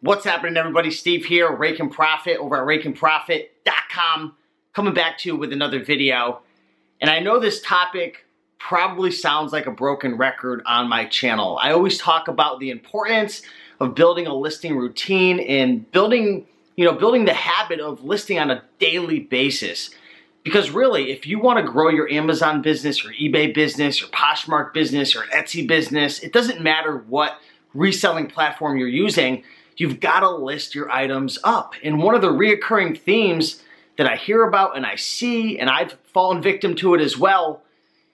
What's happening, everybody? Steve here, Raiken Profit over at RaikenProfit.com, coming back to you with another video. And I know this topic probably sounds like a broken record on my channel. I always talk about the importance of building a listing routine and building the habit of listing on a daily basis. Because really, if you want to grow your Amazon business, your eBay business, your Poshmark business, your Etsy business, it doesn't matter what reselling platform you're using, you've got to list your items up. And one of the reoccurring themes that I hear about and I see, and I've fallen victim to it as well,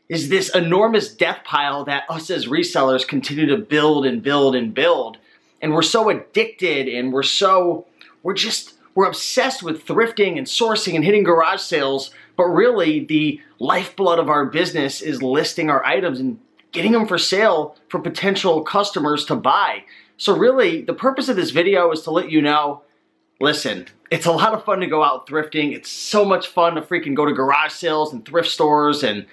is this enormous death pile that us as resellers continue to build and build and build. And we're so addicted and we're obsessed with thrifting and sourcing and hitting garage sales, but really the lifeblood of our business is listing our items and getting them for sale for potential customers to buy. So really, the purpose of this video is to let you know, listen, it's a lot of fun to go out thrifting. It's so much fun to freaking go to garage sales and thrift stores and,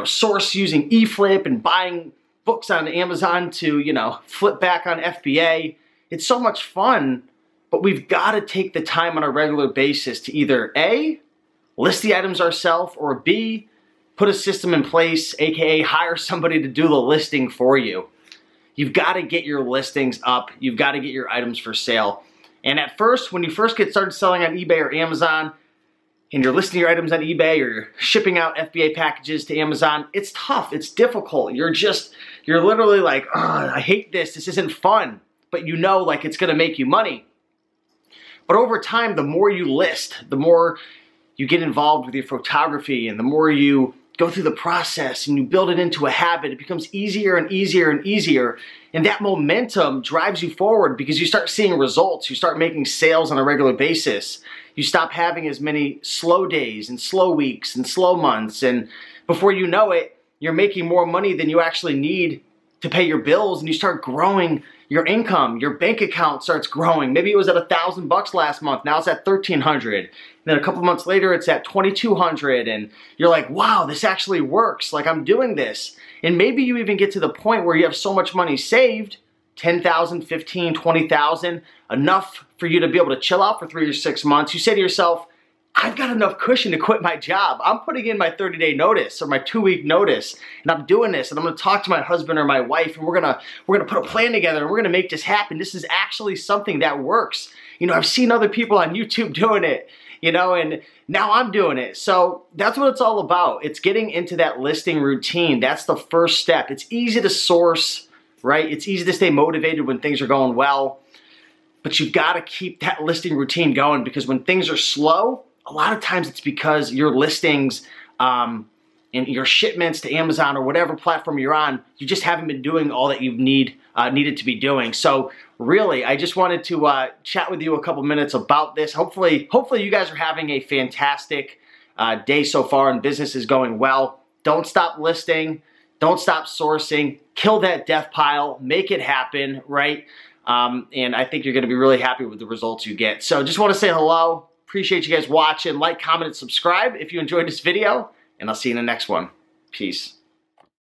source using eFlip and buying books on Amazon to, flip back on FBA. It's so much fun, but we've got to take the time on a regular basis to either A, list the items ourselves, or B, put a system in place, aka hire somebody to do the listing for you. You've got to get your listings up. You've got to get your items for sale. And at first, when you first get started selling on eBay or Amazon, and you're listing your items on eBay or you're shipping out FBA packages to Amazon, it's tough, it's difficult. You're literally like, oh, I hate this isn't fun. But like it's gonna make you money. But over time, the more you list, the more you get involved with your photography and the more you go through the process and you build it into a habit, it becomes easier and easier and easier. And that momentum drives you forward because you start seeing results. You start making sales on a regular basis. You stop having as many slow days and slow weeks and slow months. And before you know it, you're making more money than you actually need to pay your bills, and you start growing your income. Your bank account starts growing. Maybe it was at $1,000 last month. Now it's at $1,300. And then a couple months later, it's at $2,200. And you're like, wow, this actually works. Like, I'm doing this. And maybe you even get to the point where you have so much money saved, $10,000, $15,000, $20,000, enough for you to be able to chill out for 3 or 6 months. You say to yourself, I've got enough cushion to quit my job. I'm putting in my 30-day notice or my 2-week notice, and I'm doing this, and I'm gonna talk to my husband or my wife, and we're gonna put a plan together, and we're gonna make this happen. This is actually something that works. I've seen other people on YouTube doing it, and now I'm doing it. So that's what it's all about. It's getting into that listing routine. That's the first step. It's easy to source, right? It's easy to stay motivated when things are going well, but you've got to keep that listing routine going, because when things are slow, a lot of times it's because your listings and your shipments to Amazon or whatever platform you're on, you just haven't been doing all that you needed to be doing. So really, I just wanted to chat with you a couple minutes about this. Hopefully you guys are having a fantastic day so far and business is going well. Don't stop listing. Don't stop sourcing. Kill that death pile. Make it happen, right? And I think you're going to be really happy with the results you get. So just want to say hello. Appreciate you guys watching. Like, comment, and subscribe if you enjoyed this video, and I'll see you in the next one. Peace.